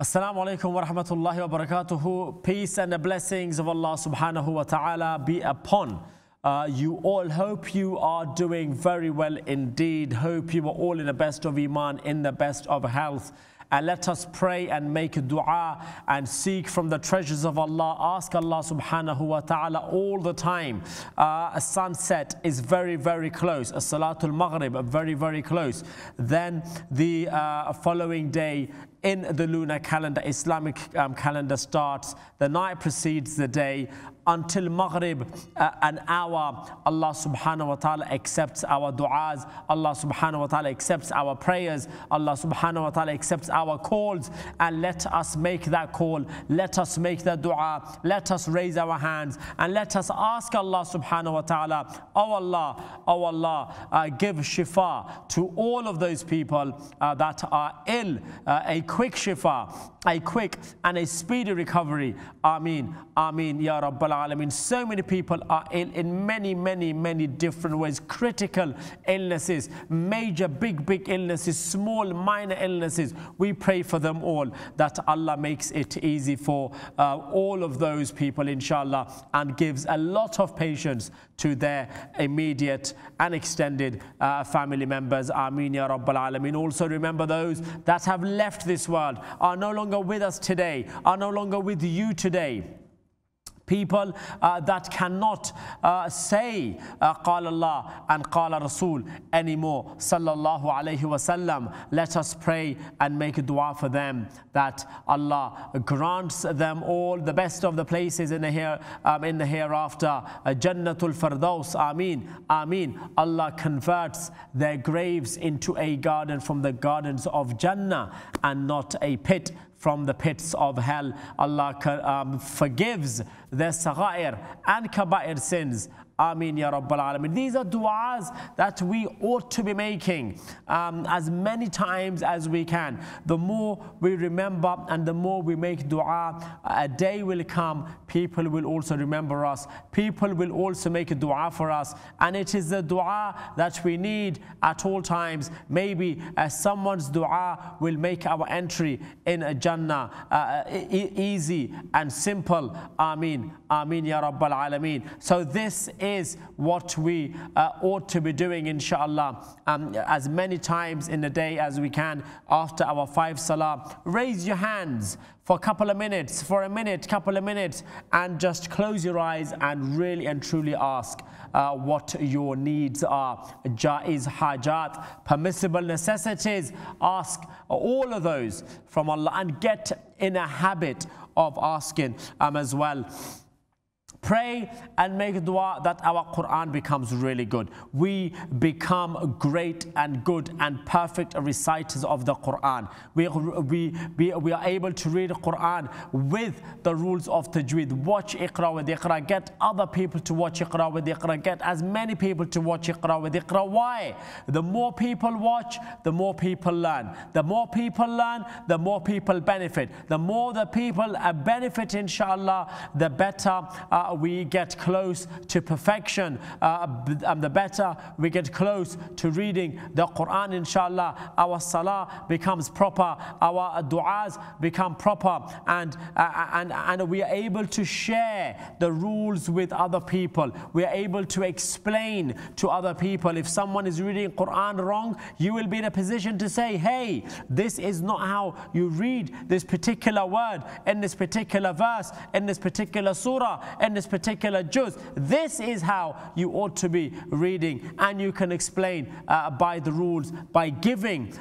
Assalamu alaikum wa rahmatullahi wa barakatuhu. Peace and the blessings of Allah subhanahu wa ta'ala be upon you all. Hope you are doing very well indeed. Hope you are all in the best of Iman, in the best of health. And let us pray and make dua and seek from the treasures of Allah. Ask Allah subhanahu wa ta'ala all the time. A sunset is very, very close. A Salatul Maghrib, very, very close. Then the following day in the lunar calendar, Islamic calendar starts. The night precedes the day until Maghrib, an hour. Allah subhanahu wa ta'ala accepts our du'as. Allah subhanahu wa ta'ala accepts our prayers. Allah subhanahu wa ta'ala accepts our calls. And let us make that call. Let us make that dua. Let us raise our hands and let us ask Allah subhanahu wa ta'ala, oh Allah, give shifa to all of those people that are ill, a quick shifa, a quick and a speedy recovery. Ameen, ameen, ya Rabbal Alameen. So many people are ill in many different ways. Critical illnesses, major, big illnesses, small, minor illnesses. We pray for them all, that Allah makes it easy for all of those people, inshallah, and gives a lot of patience to their immediate and extended family members. Ameen, ya Rabbal Alameen. Also remember those that have left this world, are no longer with us today, are no longer with you today. People that cannot say Qala Allah and Qala Rasul anymore, sallallahu alayhi wasallam. Let us pray and make a dua for them, that Allah grants them all the best of the places in the hereafter. Jannatul Firdaus. Ameen, ameen. Allah converts their graves into a garden from the gardens of Jannah and not a pit from the pits of hell. Allah forgives their saghair and kabair sins. Ameen, ya Rabbal Alameen. These are du'as that we ought to be making as many times as we can. The more we remember and the more we make dua, a day will come, people will also remember us. People will also make a dua for us. And it is the dua that we need at all times. Maybe someone's dua will make our entry in Jannah easy and simple. Ameen, ameen, ya Rabbal Alameen. So this is what we ought to be doing, inshallah, as many times in the day as we can after our 5 salah. Raise your hands for a couple of minutes, for a minute, couple of minutes, and just close your eyes and really and truly ask what your needs are. Jaiz hajat, permissible necessities. Ask all of those from Allah and get in a habit of asking as well. Pray and make dua that our Quran becomes really good. We become great and good and perfect reciters of the Quran. We are able to read the Quran with the rules of tajweed. Watch Iqra with Iqra. Get other people to watch Iqra with Iqra. Get as many people to watch Iqra with Iqra. Why? The more people watch, the more people learn. The more people learn, the more people benefit. The more the people benefit, inshallah, the better we get close to perfection, the better we get close to reading the Quran, inshallah. Our salah becomes proper, our du'as become proper, and we are able to share the rules with other people. We are able to explain to other people. If someone is reading Quran wrong, you will be in a position to say, hey, this is not how you read this particular word, in this particular verse, in this particular surah, in this particular juz. This is how you ought to be reading, and you can explain by the rules, by giving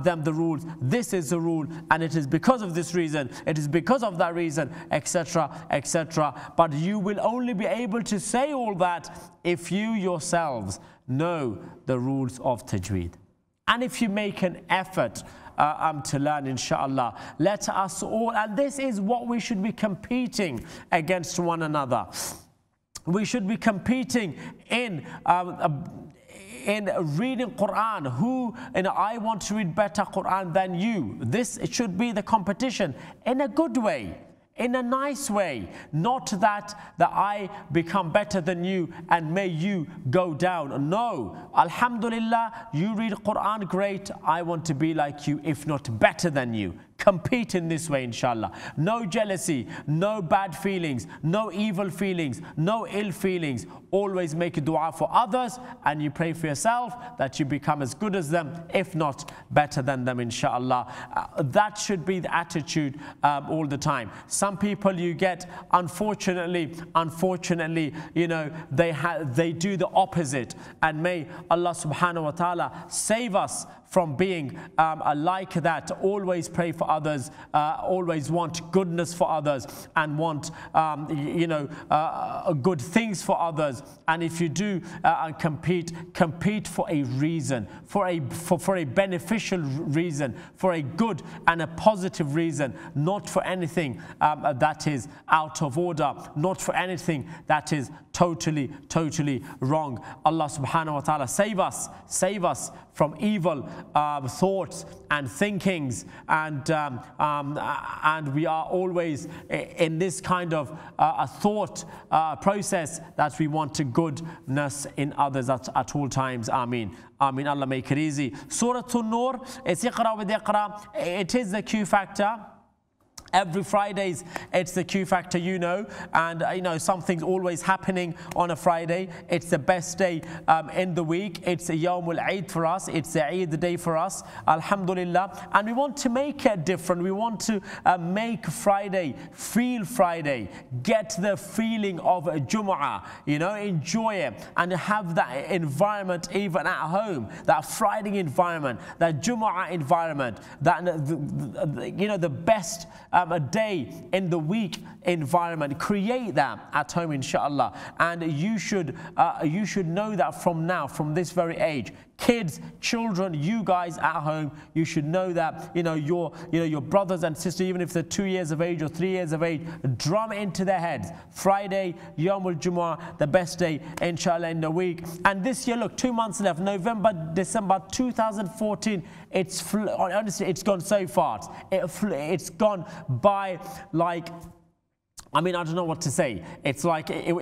them the rules. This is the rule, and it is because of this reason, it is because of that reason, etc., etc. But you will only be able to say all that if you yourselves know the rules of tajweed, and if you make an effort to learn, inshallah. Let us all, and this is what we should be competing against one another. We should be competing in reading Quran. I want to read better Quran than you. This should be the competition in a good way, in a nice way, not that I become better than you and may you go down. No, alhamdulillah, you read Quran great, I want to be like you, if not better than you. compete in this way, inshallah. No jealousy, no bad feelings, no evil feelings, no ill feelings. Always make a dua for others, and you pray for yourself that you become as good as them, if not better than them, inshallah. That should be the attitude all the time. Some people you get, unfortunately, you know, they do the opposite, and may Allah subhanahu wa ta'ala save us from being like that. Always pray for others, always want goodness for others, and want you know, good things for others. And if you do compete for a reason, for a beneficial reason, for a good and a positive reason, not for anything that is out of order, not for anything that is totally wrong. Allah subhanahu wa ta'ala save us from evil thoughts and thinkings, and we are always in this kind of a thought process that we want to goodness in others at all times. Ameen. Ameen. Allah make it easy. Surah An-Nur, it's Iqra with Iqra. It is the Q factor. Every Fridays, it's the Q factor, you know, and you know, something's always happening on a Friday. It's the best day in the week. It's a Yawmul Eid for us. It's the Eid day for us, alhamdulillah. And we want to make it different. We want to make Friday feel Friday. Get the feeling of Jumu'ah, you know, enjoy it, and have that environment even at home, that Friday environment, that Jumu'ah environment, that, you know, the best a day in the week environment. Create that at home, inshallah. And you should know that from now, from this very age. Kids, children, you guys at home, you should know that, you know, your brothers and sisters, even if they're 2 years of age or 3 years of age, drum it into their heads. Friday, Yawmul Jumu'ah, the best day, inshallah, in the week. And this year, look, 2 months left, November, December 2014. Honestly, it's gone so fast. It's gone by like, I mean, I don't know what to say. It's like it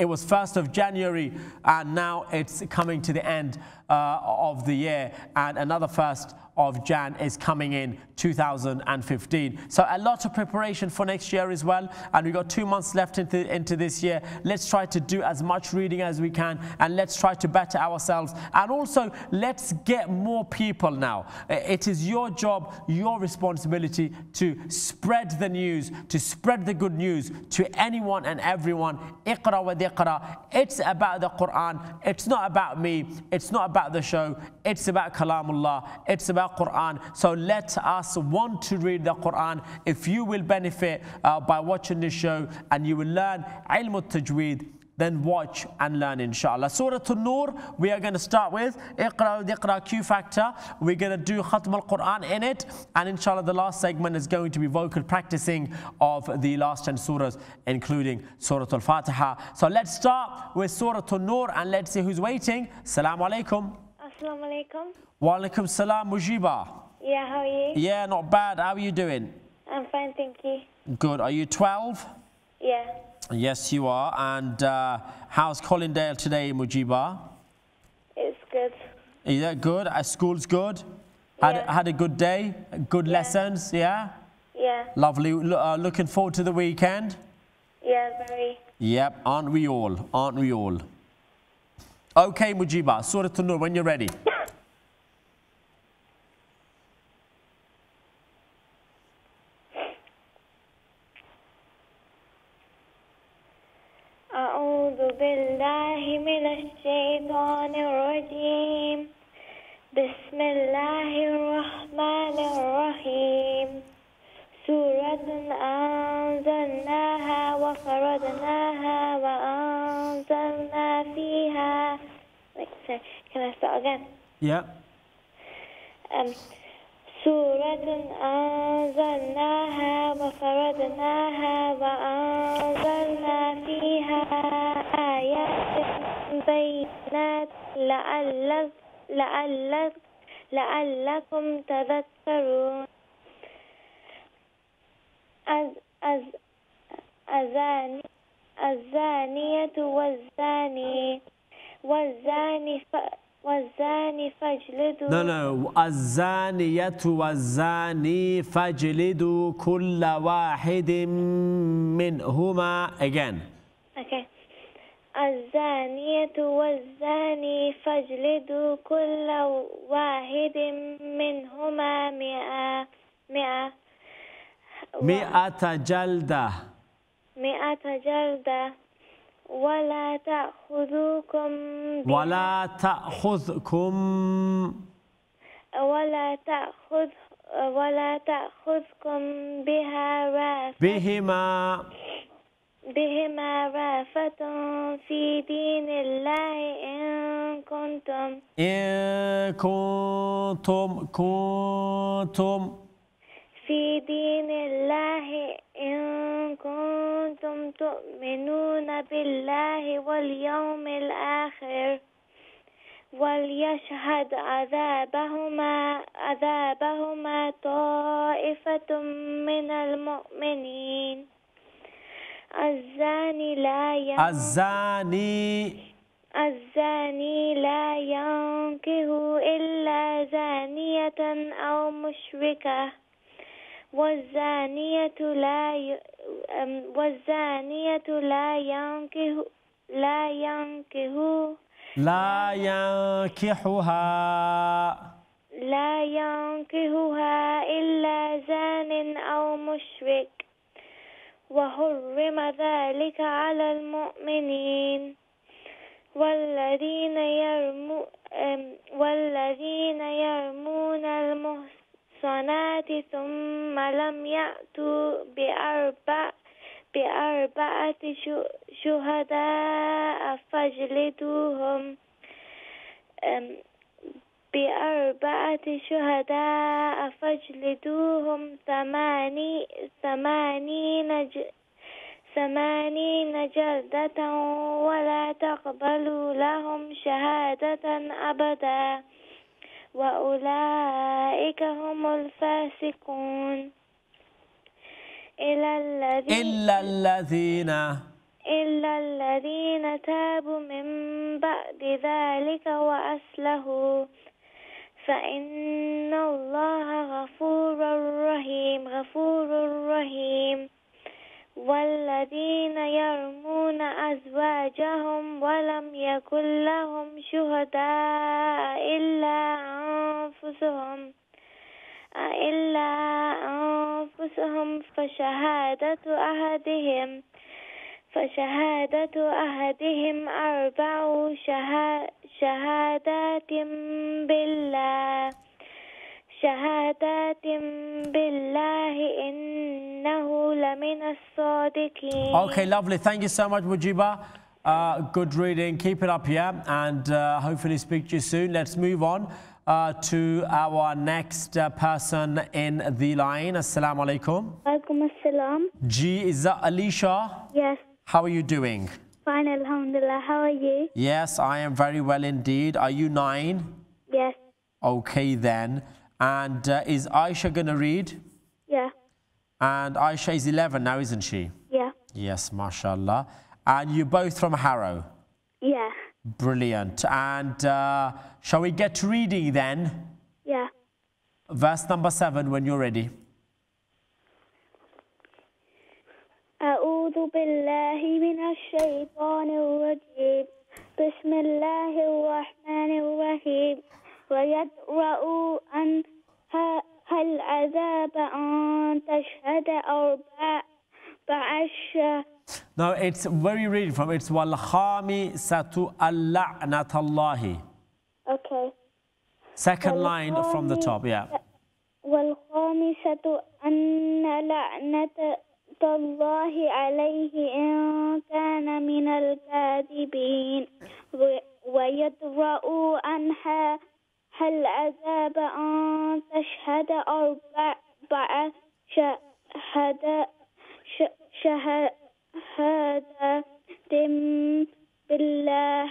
was 1st of January, and now it's coming to the end of the year, and another 1st of Jan is coming in 2015. So a lot of preparation for next year as well, and we've got 2 months left into this year. Let's try to do as much reading as we can, and let's try to better ourselves, and also let's get more people now. It is your job, your responsibility to spread the news, to spread the good news to anyone and everyone. Iqra wa Iqra. It's about the Quran. It's not about me. It's not about the show. It's about Kalamullah. It's about Quran. So let us want to read the Quran. If you will benefit by watching this show, and you will learn ilm al-tajweed, then watch and learn, inshallah. Surah An-Nur, we are going to start with Iqra Iqra Q factor. We're going to do Khatm al-Quran in it, and inshallah the last segment is going to be vocal practicing of the last 10 surahs, including Surah Al-Fatiha. So let's start with Surah An-Nur, and let's see who's waiting. Assalamu alaikum. Assalamu alaikum. Wa alaikum salam, Moojibar. Yeah, how are you? Yeah, not bad. How are you doing? I'm fine, thank you. Good. Are you 12? Yeah. Yes, you are. And how's Collindale today, Moojibar? It's good. Is that good? School's good? Yeah. Had a good day? Good lessons, yeah? Yeah. Lovely. Looking forward to the weekend? Yeah, very. Yep, aren't we all? Aren't we all? Okay, Moojibar, Surah An-Nur, when you're ready. أعوذ بالله من الشيطان الرجيم. بسم الله الرحمن الرحيم. سورة أنزلناها وفرضناها وأنزلنا فيها. Can I start again? Yeah. سورة أنزلناها وفرضناها وأنزلنا فيها آيات بينات لعلكم تذكرون. الزانية والزاني والزاني فاجلدوا No. الزانية والزاني فاجلدوا كل واحد منهما. Again. Okay. الزانية والزاني فاجلدوا كل واحد منهما مئة جلدة. 100 جلدة ولا تأخذكم بهما رأفة في دين الله إن كنتم في دين الله إن كنتم تؤمنون بالله واليوم الآخر وليشهد عذابهما طائفة من المؤمنين. الزاني لا ينكح إلا زانية أو مشركة والزانية لا ينكحها إلا زان أو مشرك وحرم ذلك على المؤمنين. والذين يرمون المحصنات ثم لم يأتوا بأربعة شهداء فاجلدوهم 80 جلدة ولا تقبلوا لهم شهادة أبدا وأولئك هم الفاسقون. إلا الذين تابوا من بعد ذلك وأصلحوا فإن الله غفور رحيم. والذين يرمون أزواجهم ولم يكن لهم شهداء إلا أنفسهم فشهادة أحدهم 4 شهادات بالله إنه لمن الصادقين. Okay, lovely. Thank you so much, Moojibar. Good reading. Keep it up here, and hopefully speak to you soon. Let's move on to our next person in the line. Assalamu alaikum. Alaikum assalam. Ji, is that Alicia? Yes. How are you doing? Fine, alhamdulillah. How are you? Yes, I am very well indeed. Are you 9? Yes. Okay then. And is Aisha going to read? Yeah. And Aisha is 11 now, isn't she? Yeah. Yes, mashallah. And you're both from Harrow? Yeah. Brilliant. And shall we get to reading then? Yeah. Verse number 7 when you're ready. أعوذ بالله من الشيطان الرجيم. بسم الله الرحمن الرحيم. ويدرؤوا عنها العذاب أن تشهد 4 No, it's where you read from. It's وَالْخَامِسَةُ اللَّعْنَةَ اللَّهِ. Okay. Second line from the top, yeah. والخامسة أن لعنة الله عليه إن كان من الكاذبين ويدرؤوا عنها العذاب أن تشهد 4 شهادات بالله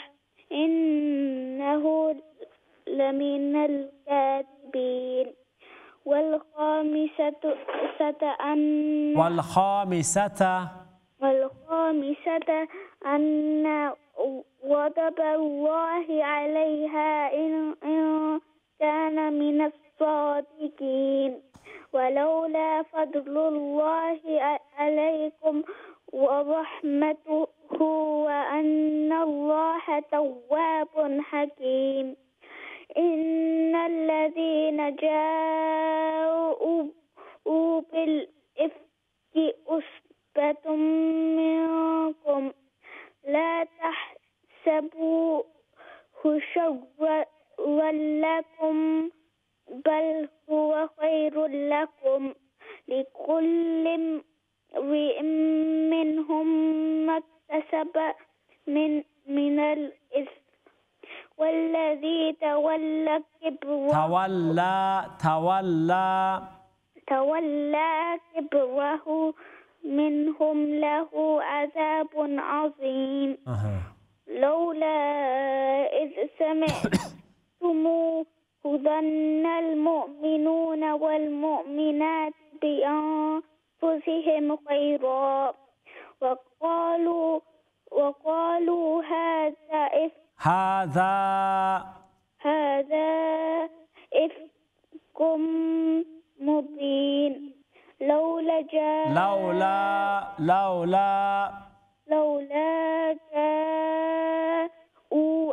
إنه لمن الكاذبين. والخامسة أن غضب الله عليها إن لمن الصادقين ولولا فضل الله عليكم ورحمته وأن الله تواب حكيم إن الذين جاءوا بالإفك أصبة منكم لا تحسبوه شرا لكم بل هو خير لكم لكل امرئ منهم ما اكتسب من الإثم والذي تولى كبره منهم له عذاب عظيم لولا إذ سمعتموه ظن المؤمنون والمؤمنات بأنفسهم خيرا وقالوا هذا إفك مبين لولا جاءوا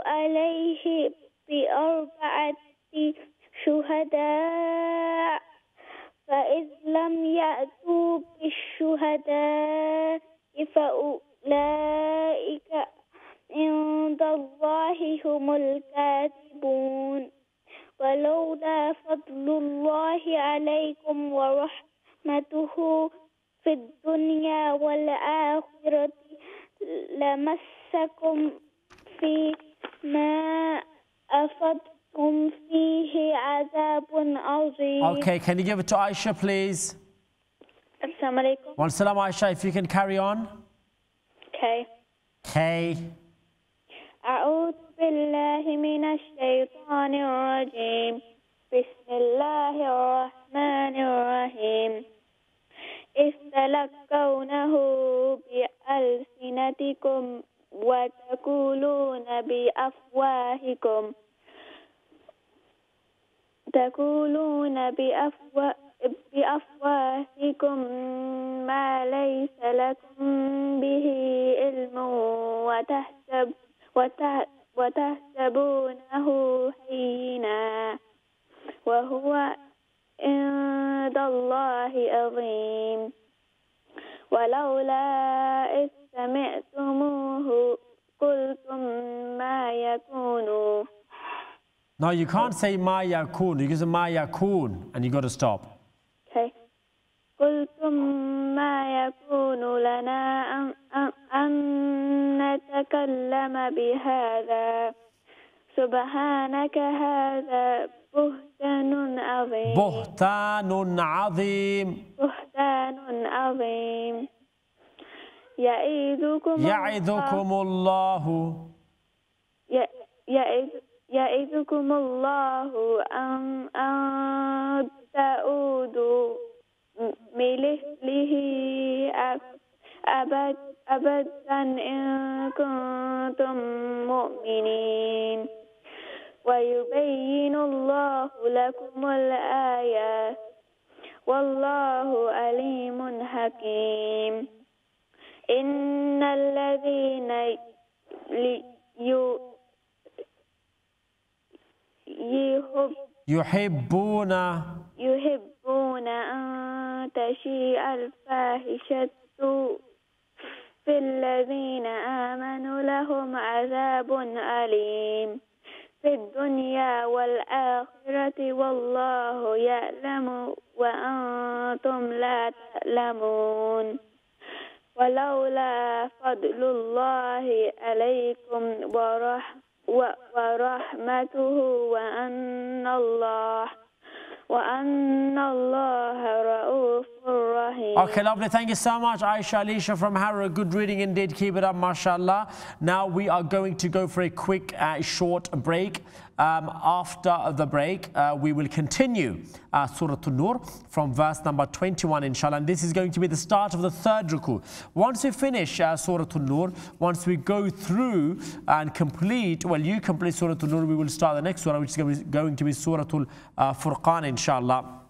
عليه بأربعة شهداء فإذ لم يأتوا بالشهداء فأولئك عند الله هم الكاذبون ولولا فضل الله عليكم ورحمته في الدنيا والآخرة لمسكم فيما أفضتم فيه عذاب عظيم. Okay, can you give it to Aisha, please? Assalamu alaikum. Wa salam, Aisha, if you can carry on. Okay. أعوذ بالله من الشيطان الرجيم بسم الله الرحمن الرحيم إذ تلقونه بألسنتكم وتقولون بأفواهكم ما ليس لكم به علم وتحسبونه هينا وهو عند الله عظيم ولولا إذ سمعتموه قلتم ما يكون. No, you can't say ma yakun. You can say ma yakun, and you got to stop. Okay. قلتم ما يكون لنا أن نتكلم بهذا سبحانك هذا بهتان عظيم يعظكم الله أن تعودوا مثله أبدا إن كنتم مؤمنين ويبين الله لكم الآيات والله عليم حكيم إن الذين يحبون أن تشيع الفاحشة في الذين آمنوا لهم عذاب أليم في الدنيا والآخرة والله يعلم وأنتم لا تعلمون ولولا فضل الله عليكم ورحمته وأن الله رؤوف رحيم. Okay, lovely. Thank you so much, Aisha Alicia from Harrow. Good reading indeed. Keep it up, mashallah. Now we are going to go for a quick, short break. After the break, we will continue Surah An-Nur from verse number 21, inshallah. And this is going to be the start of the third ruku. Once we finish Surah An-Nur, once we go through and complete, well, you complete Surah An-Nur, we will start the next surah, which is going to be Surah Al-Furqan, inshallah.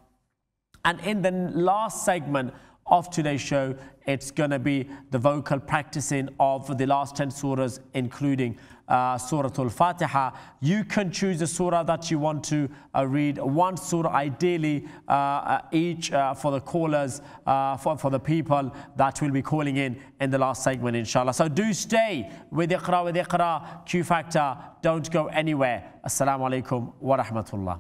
And in the last segment of today's show, it's going to be the vocal practicing of the last 10 surahs, including Surah Al-Fatiha. You can choose the surah that you want to read. One surah, ideally, each for the callers, for the people that will be calling in the last segment, inshallah. So do stay with Iqra, Q Factor. Don't go anywhere. Assalamu alaikum wa rahmatullah.